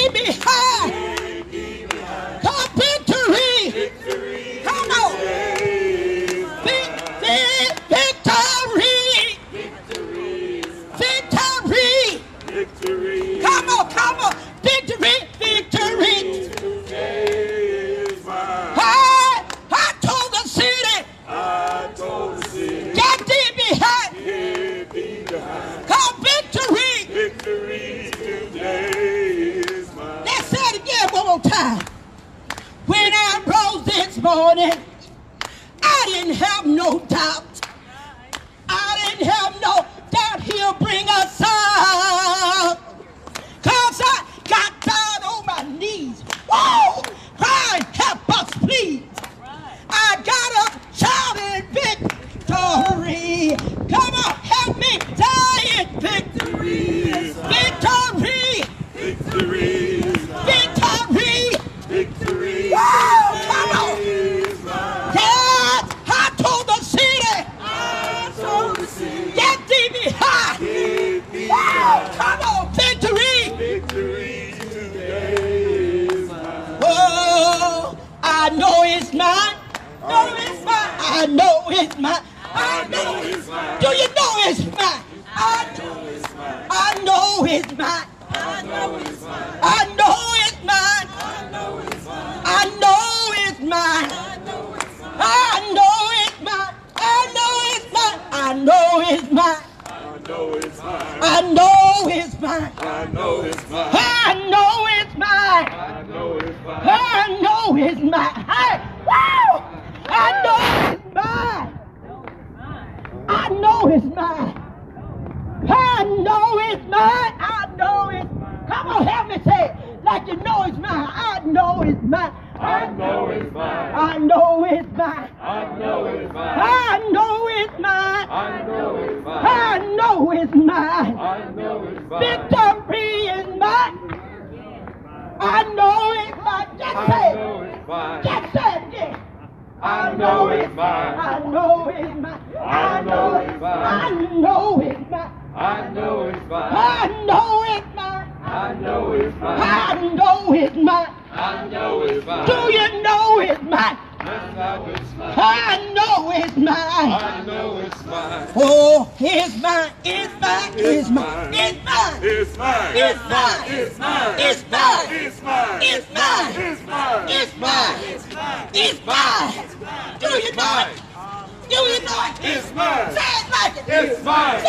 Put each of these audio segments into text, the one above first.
behind. Cause victory. Come on. Victory. Victory. Come on. Victory. I told the city. Get thee behind. Cause victory. Let's say it again one more time. When I rose this morning, I didn't have no doubt. He'll bring us out. Cause I got down on my knees. Whoa! Crying, help us please. I got up shouting victory. Come on, help me say it. Victory. Whoa, come on. Yes, I told the city. Get thee behind. Whoa, come on, victory. Oh, I know it's mine. I know it's mine. Do you know it's mine? I know it's mine. Hey, wow! I know it's mine. Come on, help me say it like you know it's mine. I know it's mine. Victory is mine. I know it's mine. Just say it. Just say it again. I know it's mine. Do you know it's mine? I know it's mine. Oh, it's mine. Do you know it? It's mine. Say it like it. It's mine.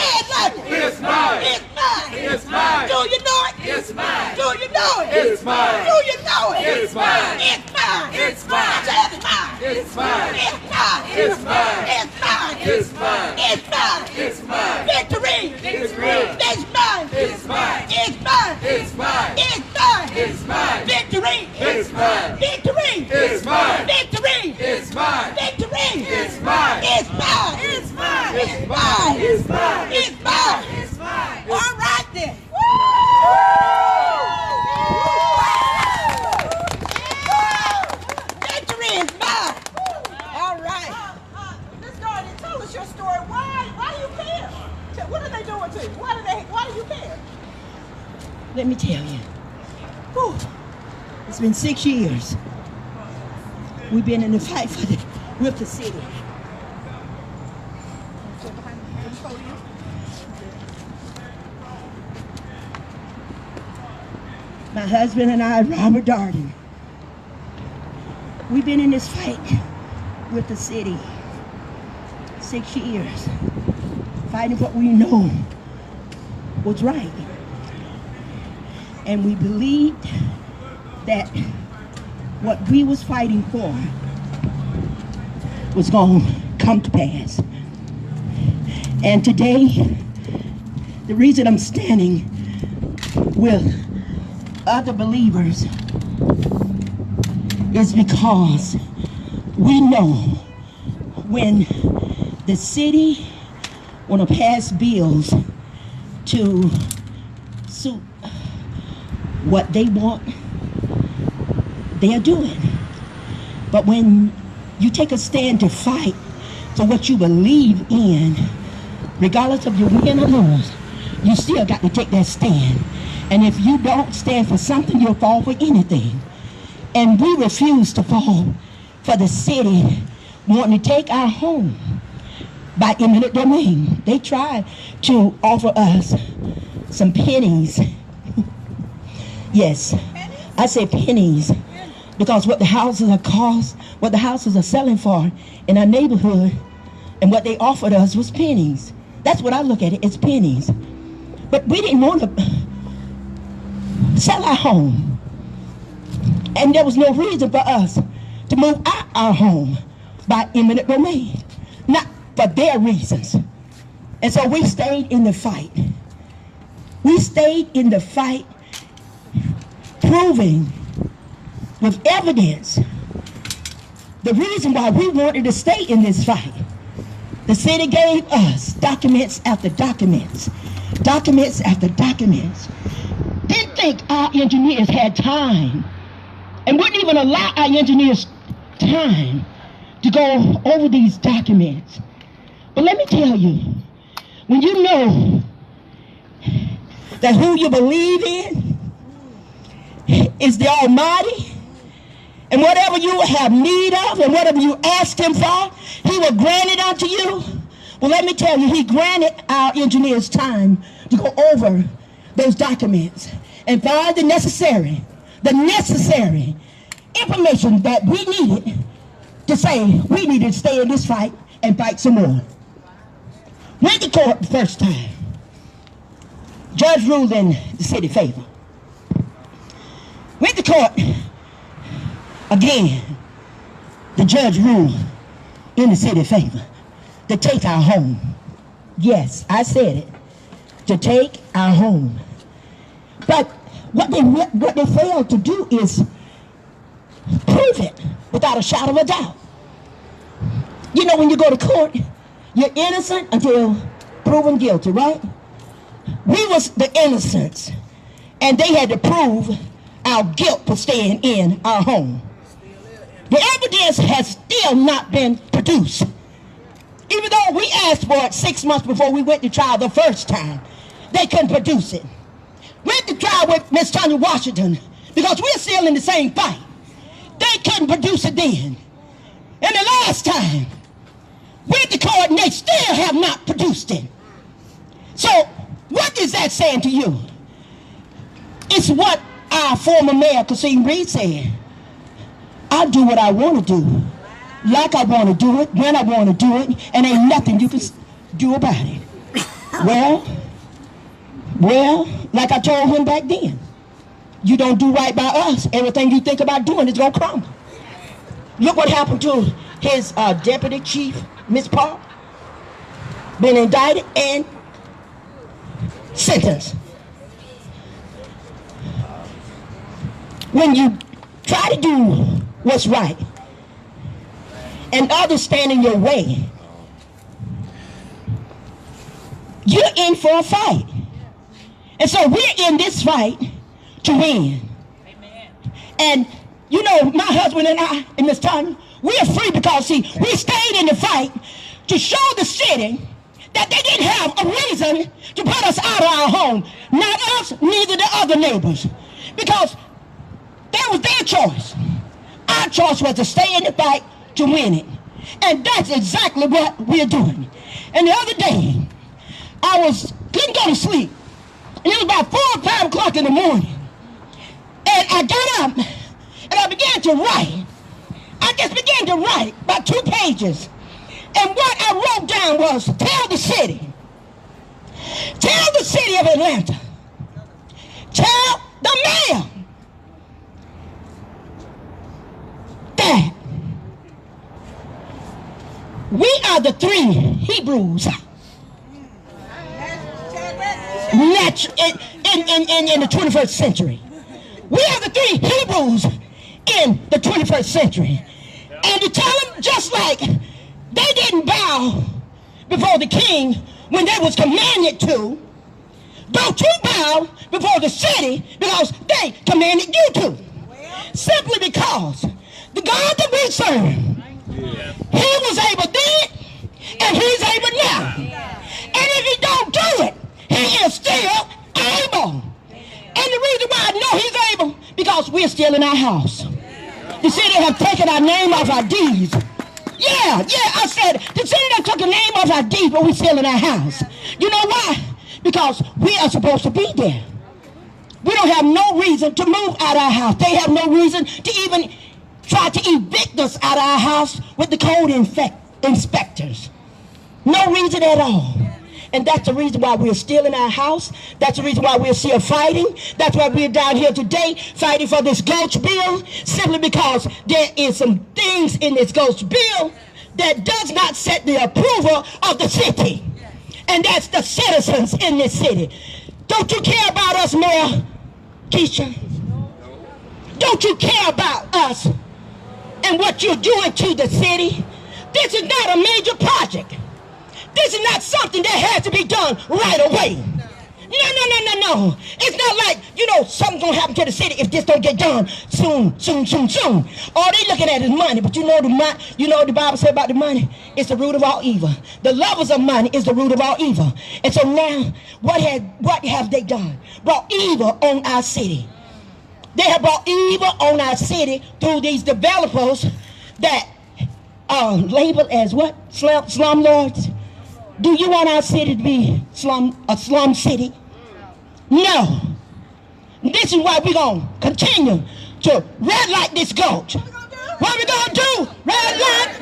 Do you know it? It's mine. Do you know it? It's mine. Do you know it? It's mine. It's mine. It's mine. Say it's mine. It's mine. It's mine. It's mine. It's mine. It's mine. It's mine. It's mine. Victory. It's mine. It's mine. It's mine. It's mine. It's mine. It's mine. It's mine. Victory. It's mine. Victory. It's mine. Victory. It's mine. Victory. It's mine. It's mine. It's mine. It's mine. It's mine. It's mine. It's mine. All right then. Victory is mine. All right. Let's go ahead and tell us your story. Why do you care? What are they doing to you? Why do you care? Let me tell you. Whew. It's been 6 years. We've been in the fight with the city. My husband and I, Robert Darden, we've been in this fight with the city 6 years, fighting what we know was right. And we believed that what we was fighting for was going to come to pass. And today, the reason I'm standing with other believers is because we know when the city want to pass bills to suit what they want, they'll do it. But when you take a stand to fight for what you believe in, regardless of you win or lose, you still got to take that stand. And if you don't stand for something, you'll fall for anything. And we refuse to fall for the city wanting to take our home by eminent domain. They tried to offer us some pennies. Yes, I say pennies, because what the houses are cost, what the houses are selling for in our neighborhood, and what they offered us was pennies. That's what I look at it, it's pennies. But we didn't want to sell our home. And there was no reason for us to move out our home by eminent domain. Not for their reasons. And so we stayed in the fight. We stayed in the fight, proving with evidence the reason why we wanted to stay in this fight. The city gave us documents after documents, documents after documents. Didn't think our engineers had time, and wouldn't even allow our engineers time to go over these documents. But let me tell you, when you know that who you believe in is the Almighty, and whatever you have need of and whatever you ask him for, he will grant it unto you. Well, let me tell you, he granted our engineers time to go over those documents and find the necessary information that we needed to say we needed to stay in this fight and fight some more. Went to court the first time. Judge ruled in the city favor. Went to court again. The judge ruled in the city favor to take our home. Yes, I said it. To take our home. But what they failed to do is prove it without a shadow of a doubt. You know, when you go to court, you're innocent until proven guilty, right? We was the innocents, and they had to prove our guilt for staying in our home. The evidence has still not been produced. Even though we asked for it 6 months before we went to trial the first time, they couldn't produce it. Went to trial with Miss Tanya Washington because we're still in the same fight. They couldn't produce it then. And the last time, went to court and they still have not produced it. So, what is that saying to you? It's what our former mayor, Kasim Reed, said. I do what I want to do, like I want to do it, when I want to do it, and ain't nothing you can do about it. Well, like I told him back then, you don't do right by us, everything you think about doing is going to crumble. Look what happened to his deputy chief, Miss Park, been indicted and sentenced. When you try to do what's right and others stand in your way, you're in for a fight. And so we're in this fight to win. Amen. And you know, my husband and I and Miss Tanya, we're free because, see, we stayed in the fight to show the city that they didn't have a reason to put us out of our home. Not us, neither the other neighbors. Because that was their choice. Our choice was to stay in the fight to win it. And that's exactly what we're doing. And the other day, couldn't go to sleep. And it was about 4 or 5 o'clock in the morning. And I got up and I began to write. I just began to write about 2 pages. And what I wrote down was, tell the city of Atlanta, tell the mayor that we are the 3 Hebrews in the 21st century. We are the 3 Hebrews in the 21st century. And to tell them, just like they didn't bow before the king when they was commanded to, don't you bow before the city because they commanded you to. Simply because the God that we serve, he was able then and he's able now. And if he don't do it, he is still able. And the reason why I know he's able, because we're still in our house. The city have taken our name off our deeds. Yeah, I said, the city have took the name off our deeds, but we're still in our house. You know why? Because we are supposed to be there. We don't have no reason to move out of our house. They have no reason to even try to evict us out of our house with the code inspectors. No reason at all. And that's the reason why we're still in our house. That's the reason why we're still fighting. That's why we're down here today fighting for this Gulch bill, simply because there is some things in this Gulch bill that does not set the approval of the city. And that's the citizens in this city. Don't you care about us, Mayor Keisha? Don't you care about us and what you're doing to the city? This is not a major project. This is not something that has to be done right away. No. It's not like, something's going to happen to the city if this don't get done soon. All they looking at is money. But you know what the Bible said about the money? It's the root of all evil. The lovers of money is the root of all evil. And so now, what have they done? Brought evil on our city. They have brought evil on our city through these developers that are labeled as what? Slumlords? Do you want our city to be a slum city? No. This is why we're going to continue to red light this Gulch. What we going to do? Red light.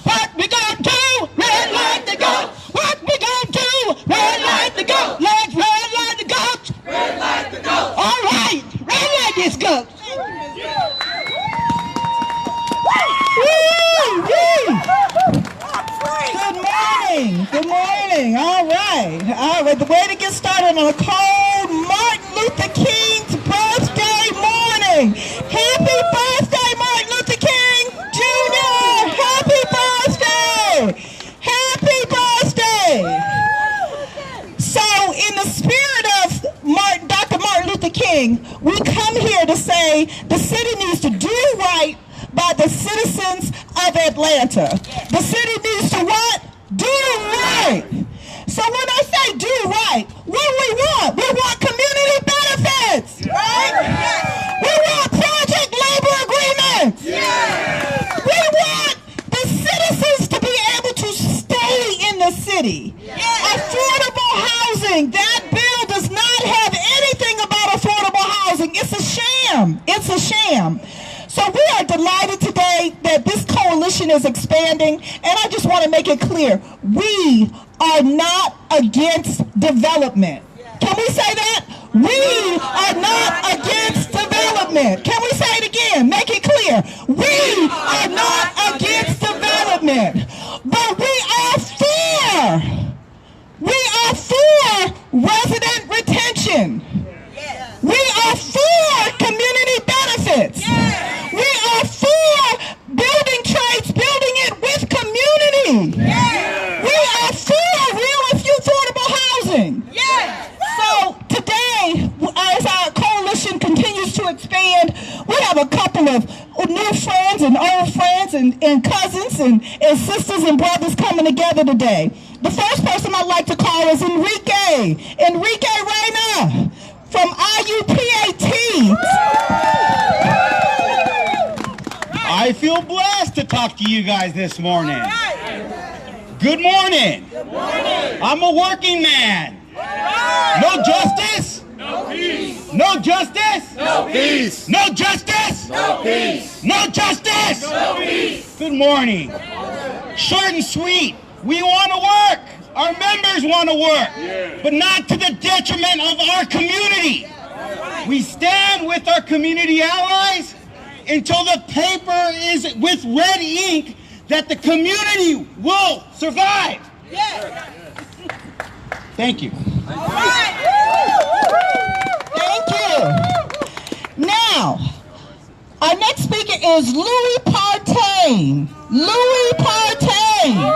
What we going to do? Red light the Gulch. What we going to do? Red light the Gulch. Let's red light the Gulch. Red light the Gulch. All right. Red light this Gulch. Good morning. All right. The way to get started on a cold Martin Luther King's birthday morning. Happy birthday, Martin Luther King Jr. Happy birthday. Happy birthday. So in the spirit of Dr. Martin Luther King, we come here to say the city needs to do right by the citizens of Atlanta. The city needs to what? Do right. So when I say do right, what do we want? We want community benefits, right? We want project labor agreements. We want the citizens to be able to stay in the city. Affordable housing. That bill does not have anything about affordable housing. It's a sham. It's a sham. So we are delighted today that this coalition is expanding, and I just want to make it clear, we are not against development. Can we say that? We are not against development. Can we say it again? Make it clear. We are not against development, but we are for resident retention. We are for community benefits. We are for building trades, building it with community. We are for real and affordable housing. So today, as our coalition continues to expand, we have a couple of new friends and old friends and cousins and sisters and brothers coming together today. The first person I'd like to call is Enrique Reyna from IUPAT. I feel blessed to talk to you guys this morning. Good morning. I'm a working man. No justice? No peace. No justice? No peace. No justice? No peace. No justice? No peace. Good morning. Short and sweet. We want to work. Our members want to work, but not to the detriment of our community. We stand with our community allies until the paper is with red ink that the community will survive. Thank you. Thank you. Now, our next speaker is Louis Partain. Louis Partain.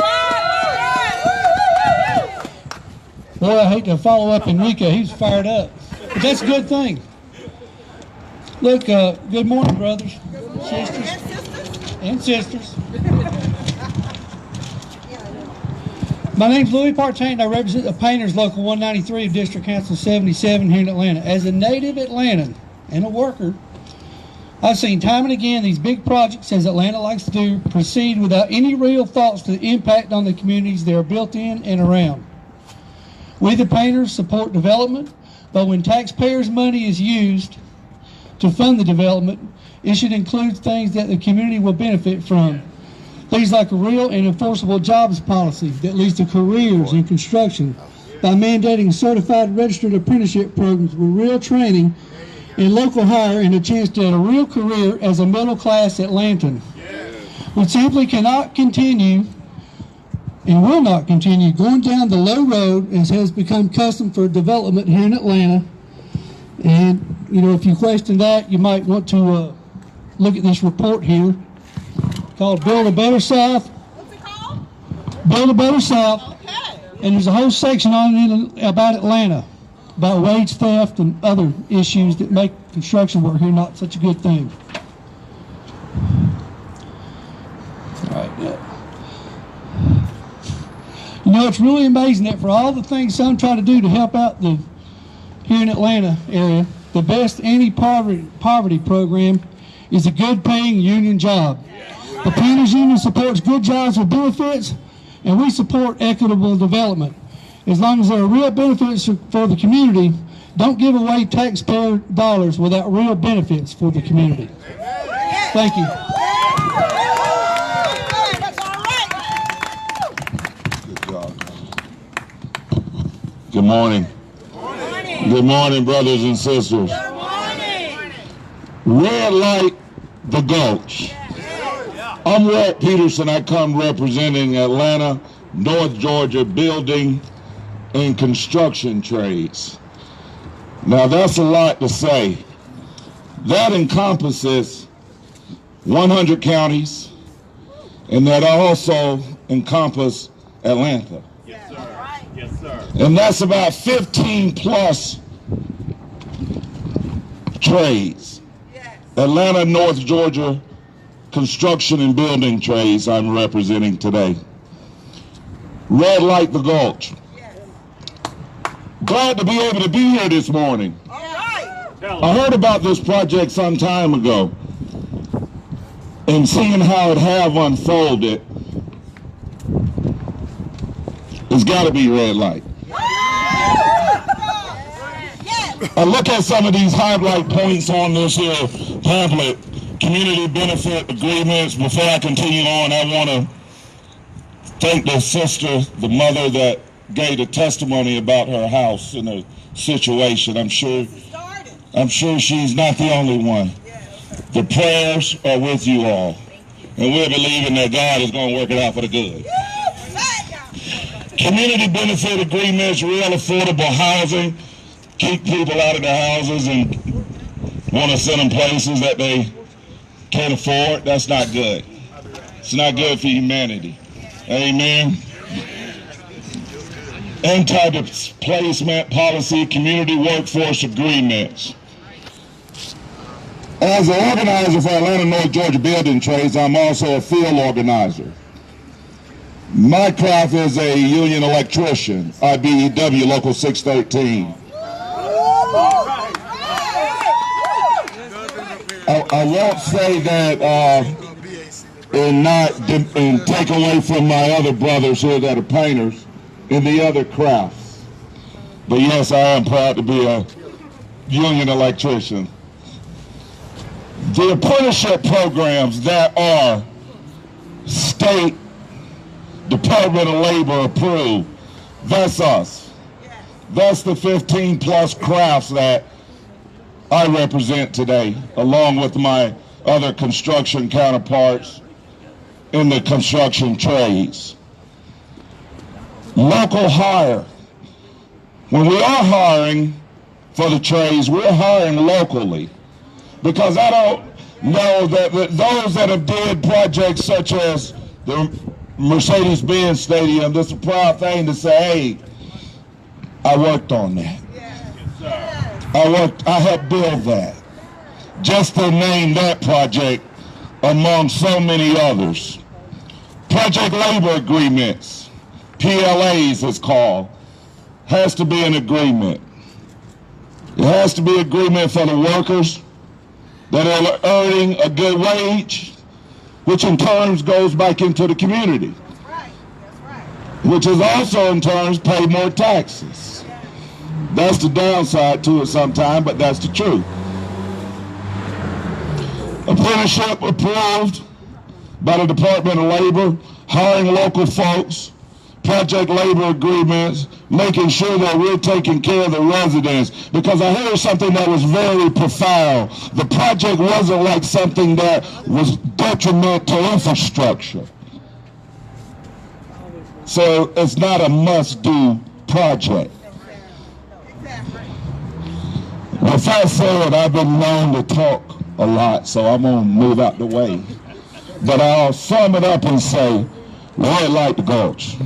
Boy, I hate to follow up Enrique. He's fired up. But that's a good thing. Look, good morning, brothers, sisters, and sisters. My name's Louis Partain. I represent the Painters Local 193 of District Council 77 here in Atlanta. As a native Atlantan and a worker, I've seen time and again these big projects, as Atlanta likes to do, proceed without any real thoughts to the impact on the communities they are built in and around. We, the painters, support development, but when taxpayers' money is used to fund the development, it should include things that the community will benefit from. Things like a real and enforceable jobs policy that leads to careers in construction by mandating certified registered apprenticeship programs with real training and local hire and a chance to have a real career as a middle-class Atlantan. We simply cannot continue and will not continue going down the low road as has become custom for development here in Atlanta. And, you know, if you question that, you might want to look at this report here called Build a Better South. What's it called? Build a Better South. Okay. And there's a whole section on it about Atlanta, about wage theft and other issues that make construction work here not such a good thing. All right. You know, it's really amazing that for all the things some try to do to help out here in Atlanta area, the best anti-poverty program is a good paying union job. The Painters Union supports good jobs with benefits, and we support equitable development. As long as there are real benefits for the community, don't give away taxpayer dollars without real benefits for the community. Thank you. Good job. Good morning. Good morning, brothers and sisters. Good morning. Red light, the Gulch. I'm Walt Peterson. I come representing Atlanta, North Georgia building and construction trades. Now that's a lot to say. That encompasses 100 counties, and that also encompasses Atlanta. Yes, sir. Yes, sir. And that's about 15 plus trades. Atlanta, North Georgia, construction and building trades I'm representing today. Red light, the Gulch. Glad to be able to be here this morning. All right. I heard about this project some time ago, and seeing how it have unfolded, it's got to be red light. I look at some of these highlight points on this here pamphlet, community benefit agreements. Before I continue on, I want to thank the sister, the mother that gave a testimony about her house and her situation. I'm sure she's not the only one. The prayers are with you all, and we're believing that God is going to work it out for the good. Community benefit agreements, real affordable housing, keep people out of their houses and want to send them places that they can't afford. That's not good. It's not good for humanity. Amen. Anti-displacement policy, community workforce agreements. As an organizer for Atlanta, North Georgia building trades, I'm also a field organizer. My craft is a union electrician, IBEW Local 613. I won't say that and take away from my other brothers here that are painters in the other crafts. But yes, I am proud to be a union electrician. The apprenticeship programs that are state Department of Labor approved, that's us. That's the 15 plus crafts that I represent today, along with my other construction counterparts in the construction trades. Local hire. When we are hiring for the trades, we're hiring locally. Because I don't know that those that have did projects such as the Mercedes-Benz Stadium, this is a proud thing to say, hey, I worked on that. I helped build that. Just to name that project among so many others. Project labor agreements. PLAs it's called, has to be an agreement. It has to be agreement for the workers that are earning a good wage, which in turn goes back into the community. That's right. That's right. Which is also in turn pay more taxes. That's the downside to it sometimes, but that's the truth. Apprenticeship approved by the Department of Labor, hiring local folks, project labor agreements, making sure that we're taking care of the residents. Because I heard something that was very profound. The project wasn't like something that was detrimental to infrastructure. So it's not a must-do project. With that said, I've been known to talk a lot, so I'm going to move out the way. But I'll sum it up and say, red light the Gulch.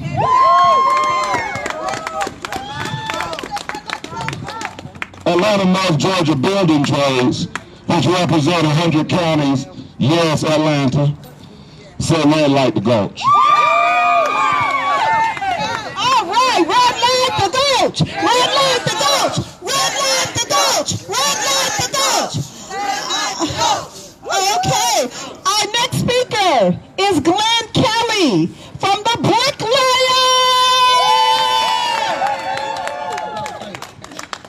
Atlanta, North Georgia building trades, which represent 100 counties, yes, Atlanta, say red light the Gulch. All right, red light the Gulch. Red light the Gulch. Red light the Gulch. Red light the Gulch. Okay, our next speaker is Glenn Kelly from the Bricklayer.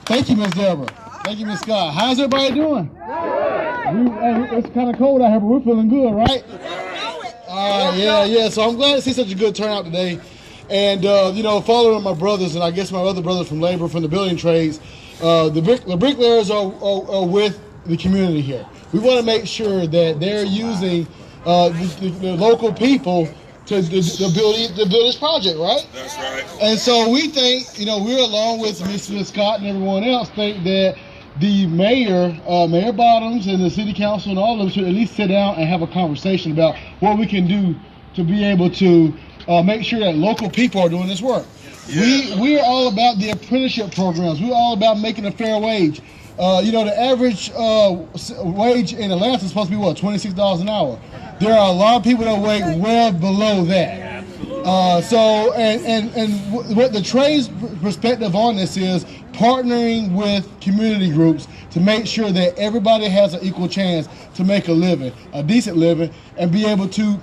Thank you, Miss Deborah. Thank you, Miss Scott. How's everybody doing? It's kind of cold out here, but we're feeling good, right? Yeah. So I'm glad to see such a good turnout today. And, following my brothers, and I guess my other brothers from labor, from the building trades, the bricklayers are with the community here. We want to make sure that they're using the local people to build this project, right? That's right. And so we think, we're along with Mr. Scott and everyone else think that the mayor, Mayor Bottoms, and the city council and all of them should at least sit down and have a conversation about what we can do to be able to make sure that local people are doing this work. Yeah. We're all about the apprenticeship programs. We're all about making a fair wage. The average wage in Atlanta is supposed to be, what, $26 an hour? There are a lot of people that work well below that. What the trade's perspective on this is partnering with community groups to make sure that everybody has an equal chance to make a living, a decent living, and be able to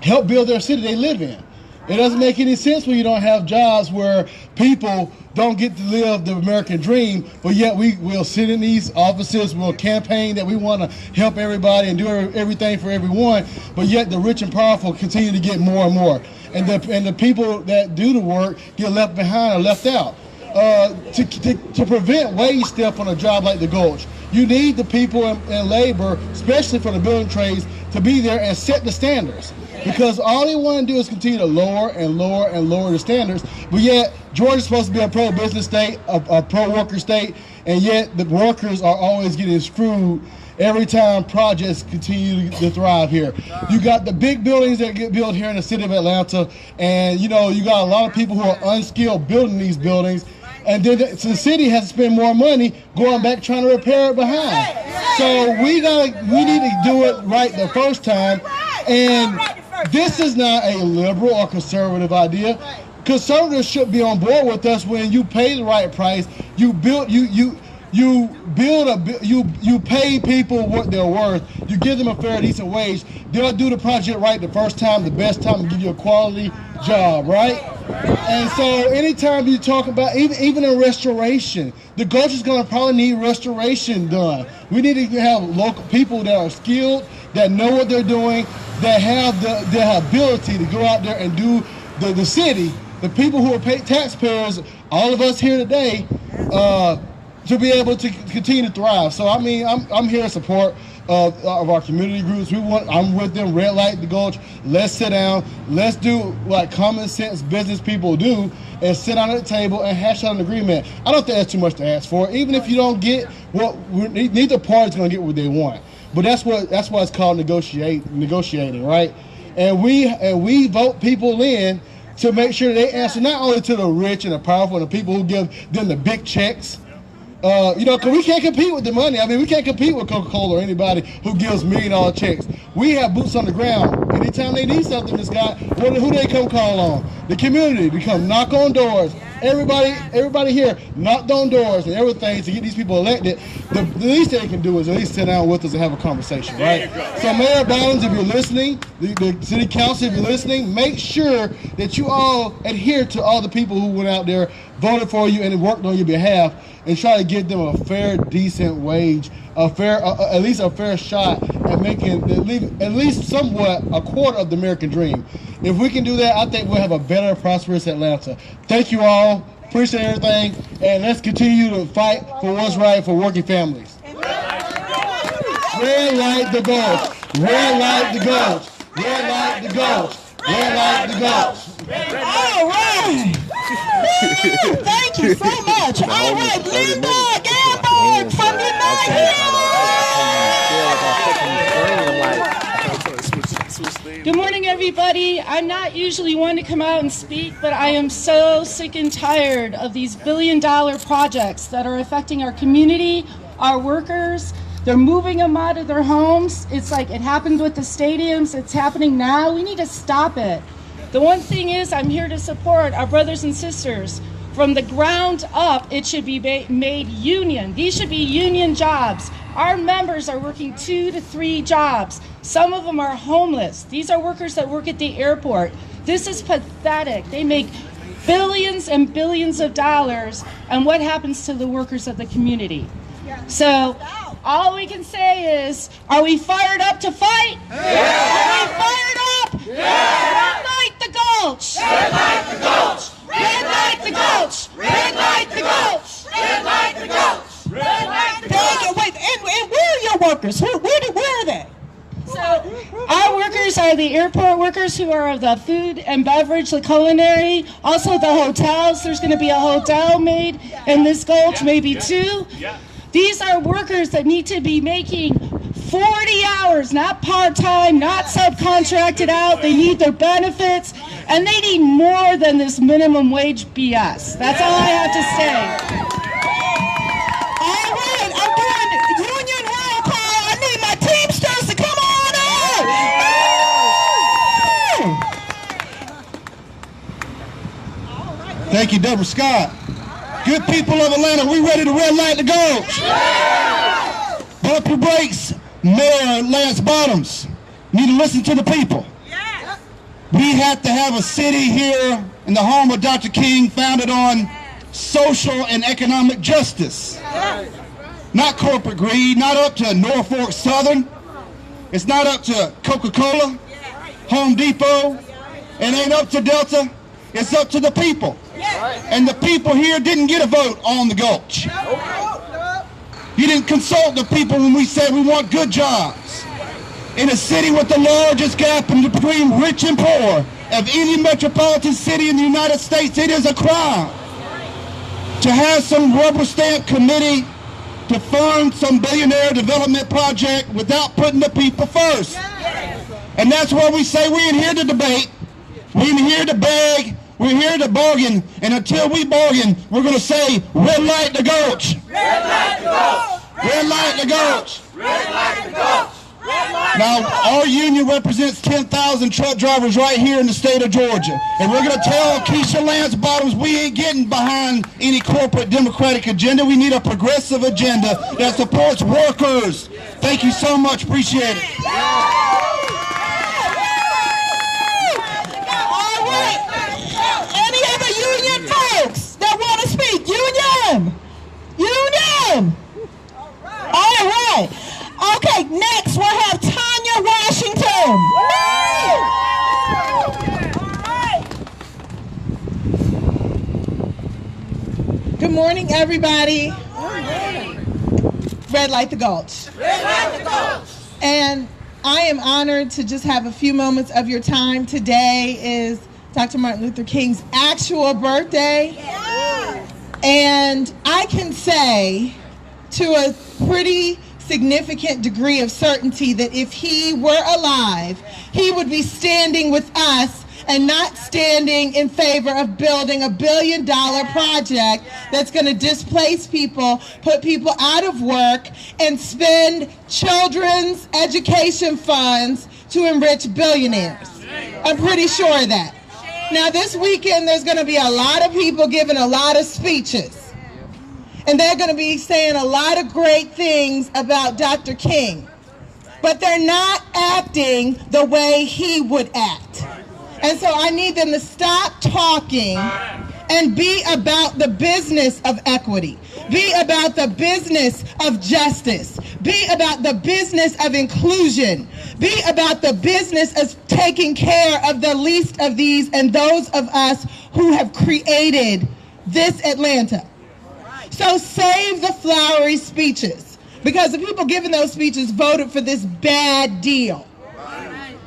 help build their city they live in. It doesn't make any sense when you don't have jobs where people don't get to live the American dream, but yet we'll sit in these offices, we'll campaign that we want to help everybody and do everything for everyone, but yet the rich and powerful continue to get more and more. And the people that do the work get left behind or left out. To prevent wage theft on a job like the Gulch, you need the people in labor, especially for the building trades, to be there and set the standards. Because all they want to do is continue to lower and lower and lower the standards, but yet Georgia's supposed to be a pro-business state, a pro-worker state, and yet the workers are always getting screwed every time projects continue to thrive here. You got the big buildings that get built here in the city of Atlanta, and you got a lot of people who are unskilled building these buildings, and then the city has to spend more money going back trying to repair it behind. So we need to do it right the first time, and this is not a liberal or conservative idea. Conservatives should be on board with us when you pay the right price. You pay people what they're worth. You give them a fair, decent wage. They'll do the project right the first time, the best time, and give you a quality job, right? And so anytime you talk about, even in restoration, the Gulch is going to probably need restoration done. We need to have local people that are skilled, that know what they're doing, that have the ability to go out there and do the city, the people who are taxpayers, all of us here today, to be able to continue to thrive. So I'm here in support of our community groups. I'm with them. Red light the Gulch. Let's sit down. Let's do what common sense business people do, and sit down at the table and hash out an agreement. I don't think that's too much to ask for. Even if you don't get what neither party's going to get what they want. But that's why it's called negotiating, right? And we vote people in to make sure they answer not only to the rich and the powerful and the people who give them the big checks. Because we can't compete with the money. I mean, we can't compete with Coca-Cola or anybody who gives $1 million checks. We have boots on the ground Anytime they need something, Ms. Scott, who they come call on? The community to come knock on doors. Everybody here knocked on doors and everything to get these people elected. The least they can do is at least sit down with us and have a conversation, right? So Mayor Ballins, if you're listening, the city council, if you're listening, make sure that you all adhere to all the people who went out there, voted for you, and worked on your behalf, and try to give them a fair, decent wage, at least a fair shot at making at least somewhat a quarter of the American dream. If we can do that, I think we'll have a better, prosperous Atlanta. Thank you all. Appreciate everything, and let's continue to fight for what's right for working families. Red light the Gulch. Red light the Gulch. Red light the Gulch. Red light the Gulch. All right. Woo, thank you so much. All right, Linda Gamborg from United. Good morning, everybody. I'm not usually one to come out and speak, but I am so sick and tired of these billion-dollar projects that are affecting our community, our workers. They're moving them out of their homes. It's like it happened with the stadiums. It's happening now. We need to stop it. The one thing is, I'm here to support our brothers and sisters. From the ground up, it should be made union. These should be union jobs. Our members are working 2 to 3 jobs. Some of them are homeless. These are workers that work at the airport. This is pathetic. They make billions and billions of dollars, and what happens to the workers of the community? So all we can say is, are we fired up to fight? Yeah. Are we fired up? Yeah. Red light the Gulch. Red light the Gulch. Red light the Gulch. Red light the Gulch. Red light the Gulch. Red light the Gulch. Wait, and where are your workers? Where are they? So our workers are the airport workers who are of the food and beverage, the culinary, also the hotels. There's going to be a hotel made in this Gulch, maybe 2. These are workers that need to be making 40 hours, not part-time, not subcontracted out. They need their benefits, and they need more than this minimum wage BS. That's all I have to say. All right, I'm doing union roll call. I need my Teamsters to come on up. Thank you, Deborah Scott. Good people of Atlanta, we ready to red light the Gulch? Yeah. Bump your brakes, Mayor Lance Bottoms. Need to listen to the people. Yeah. We have to have a city here in the home of Dr. King founded on social and economic justice. Yeah. Not corporate greed, not up to Norfolk Southern. It's not up to Coca-Cola, Home Depot. It ain't up to Delta. It's up to the people. And the people here didn't get a vote on the Gulch. You didn't consult the people when we said we want good jobs. In a city with the largest gap between rich and poor of any metropolitan city in the United States, it is a crime to have some rubber stamp committee to fund some billionaire development project without putting the people first. And that's why we say we ain't here to debate, we ain't here to beg, we're here to bargain, and until we bargain, we're going to say, red light the Gulch. Red light the Gulch. Red light the Gulch. Red light the Gulch. Now, our union represents 10,000 truck drivers right here in the state of Georgia. And we're going to tell Keisha Lance Bottoms we ain't getting behind any corporate Democratic agenda. We need a progressive agenda that supports workers. Thank you so much. Appreciate it. All right. Any other union folks that want to speak? Union! Union! All right. Okay, next we'll have Tanya Washington. Good morning, everybody. Red light the Gulch. Red light the Gulch. And I am honored to just have a few moments of your time. Today is Dr. Martin Luther King's actual birthday. Yeah. And I can say to a pretty significant degree of certainty that if he were alive, he would be standing with us and not standing in favor of building $1 billion project that's going to displace people, put people out of work, and spend children's education funds to enrich billionaires. I'm pretty sure of that. Now this weekend there's going to be a lot of people giving a lot of speeches. And they're going to be saying a lot of great things about Dr. King. But they're not acting the way he would act. And so I need them to stop talking and be about the business of equity. Be about the business of justice. Be about the business of inclusion. Be about the business of taking care of the least of these and those of us who have created this Atlanta. So save the flowery speeches, because the people giving those speeches voted for this bad deal.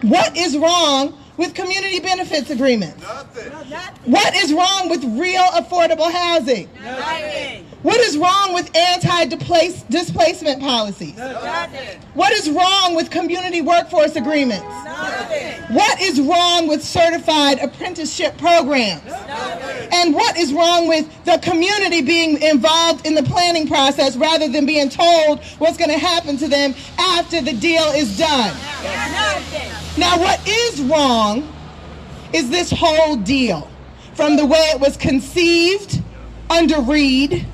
What is wrong with community benefits agreements? Nothing. What is wrong with real affordable housing? Nothing. What is wrong with anti-displacement policies? Nothing. What is wrong with community workforce agreements? Nothing. What is wrong with certified apprenticeship programs? Nothing. And what is wrong with the community being involved in the planning process rather than being told what's going to happen to them after the deal is done? Nothing. Now, what is wrong is this whole deal, from the way it was conceived under Reed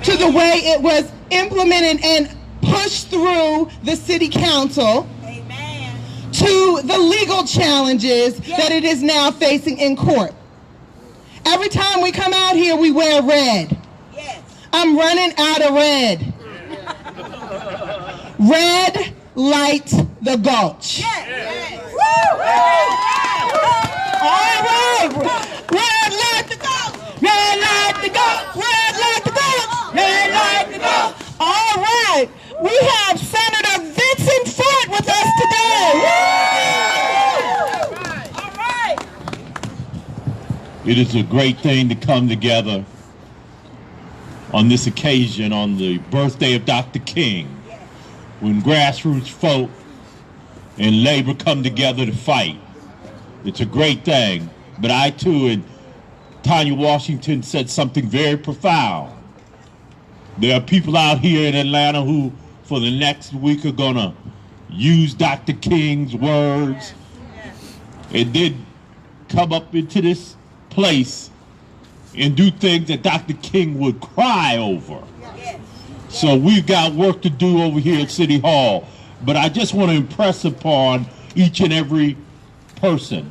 to the way it was implemented and pushed through the city council to the legal challenges that it is now facing in court. Every time we come out here, we wear red. I'm running out of red. Red light the Gulch. All right. Red light the Gulch. Red light the Gulch. Red light the Gulch. Red light the Gulch. All right. We have Senator Vincent Ford with us today. All right. It is a great thing to come together on this occasion, on the birthday of Dr. King, when grassroots folk and labor come together to fight. It's a great thing. But I too, and Tanya Washington said something very profound. There are people out here in Atlanta who, for the next week, are gonna use Dr. King's words. It did come up into this place and do things that Dr. King would cry over. So we've got work to do over here at City Hall. But I just want to impress upon each and every person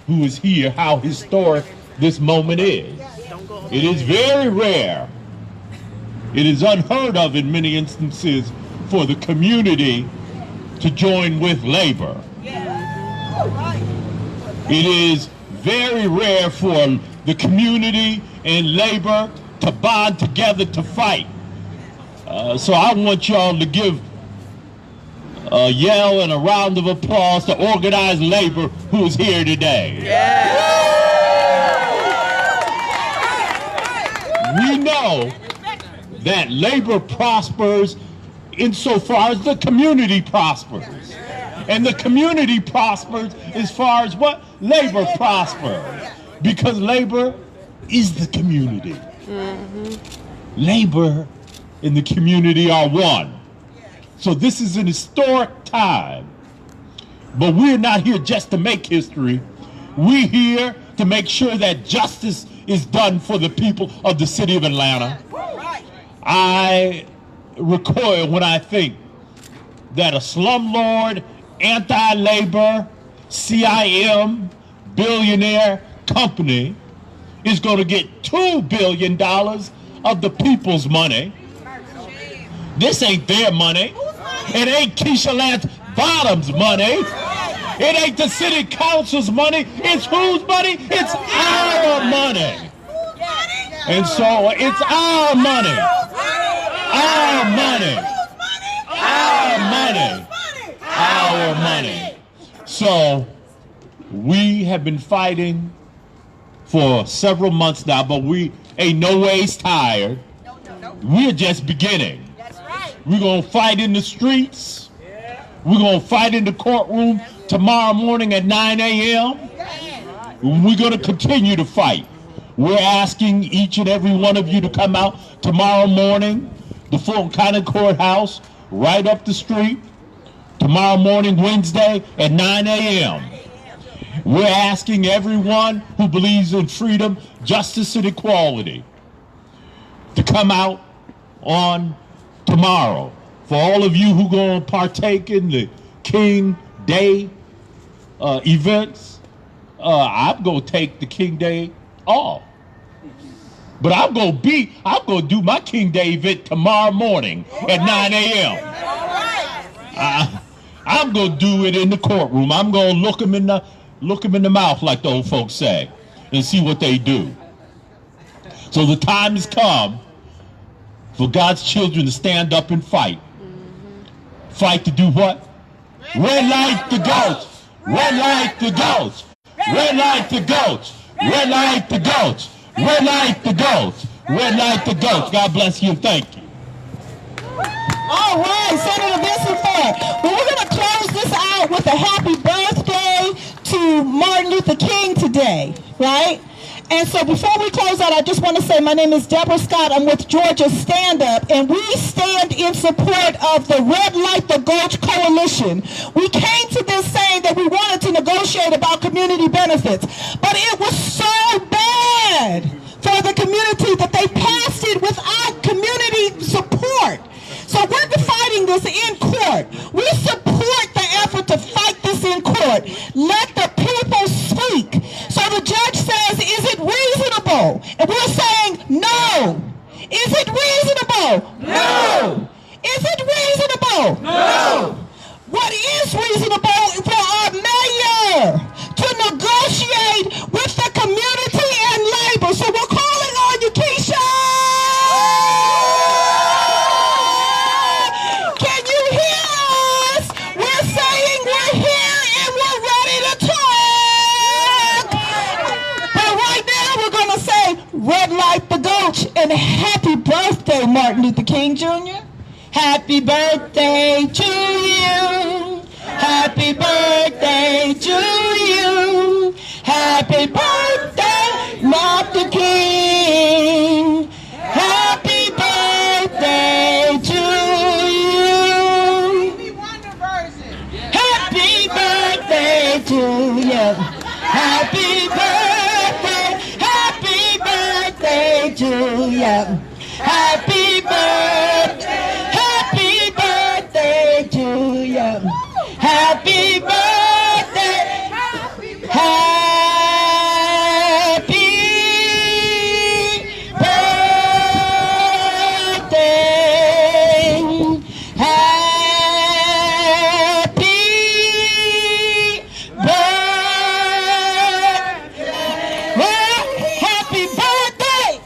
who is here how historic this moment is. It is very rare. It is unheard of in many instances for the community to join with labor. It is very rare for the community and labor to bond together to fight. So I want y'all to give a yell and a round of applause to organized labor who is here today. We know that labor prospers insofar as the community prospers. And the community prospers as far as what? Labor prospers. Because labor is the community. Labor and the community are one. So this is an historic time. But we're not here just to make history. We're here to make sure that justice is done for the people of the city of Atlanta. I recoil when I think that a slumlord, anti-labor, CIM, billionaire company is going to get $2 billion of the people's money. This ain't their money. It ain't Keisha Lance Bottom's money. It ain't the city council's money. It's whose money? It's our money. And so it's our money. Our money. Our money. Our money. So we have been fighting for several months now, but we ain't no ways tired. We're just beginning. We're going to fight in the streets. We're going to fight in the courtroom tomorrow morning at 9 a.m. We're going to continue to fight. We're asking each and every one of you to come out tomorrow morning, the Fulton County Courthouse, right up the street, tomorrow morning, Wednesday, at 9 a.m. We're asking everyone who believes in freedom, justice, and equality to come out on tomorrow. For all of you who are going to partake in the King Day events, I'm going to take the King Day off. But I'm going to do my King Day event tomorrow morning at 9 a.m. I'm going to do it in the courtroom. I'm going to look them in the mouth, like the old folks say, and see what they do. So the time has come for God's children to stand up and fight. Fight to do what? Red light to Gulch. Red light to Gulch. Red light to Gulch. Red light to Gulch. Red light to Gulch. Red light to Gulch. God bless you and thank you. All right, Senator Vincent Ford. Well, we're going to close this out with a happy birthday to Martin Luther King today, right? And so before we close out, I just want to say my name is Deborah Scott. I'm with Georgia Stand Up, and we stand in support of the Red Light the Gulch Coalition. We came to this saying that we wanted to negotiate about community benefits, but it was so bad for the community that they passed it without community support. So we're fighting this in court. We support the effort to fight this in court. Let the people speak. So the judge says, is it reasonable? And we're saying, no. Is it reasonable? No. Is it reasonable? No. What is reasonable for our mayor to negotiate with the community and labor? So we're calling on you, Keisha. Can you hear us? We're saying we're here and we're ready to talk. But right now we're going to say Red Light the Gulch and happy birthday, Martin Luther King Jr. Happy birthday to you. Happy birthday to you. Happy birthday, Martin King. Happy birthday to you. Happy birthday to you. Happy birthday to you. Happy birthday. Happy birthday to you. Happy birthday. Happy birthday. Happy birthday.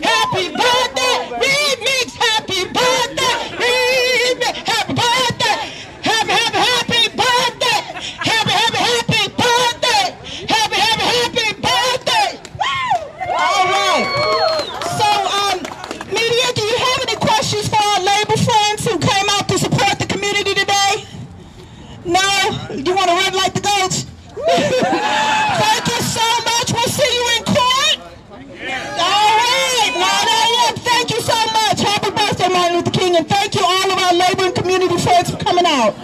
Happy birthday. Remix. Happy birthday. Remix. Happy birthday. Happy birthday. Happy birthday. Happy birthday. All right. So, media, do you have any questions for our labor friends who came out to support the community today? No? You want to red light the Gulch? Thank you so much. We'll see you in court. All right. 9 a.m. Thank you so much. Happy birthday, Martin Luther King, and thank you all of our labor and community friends for coming out.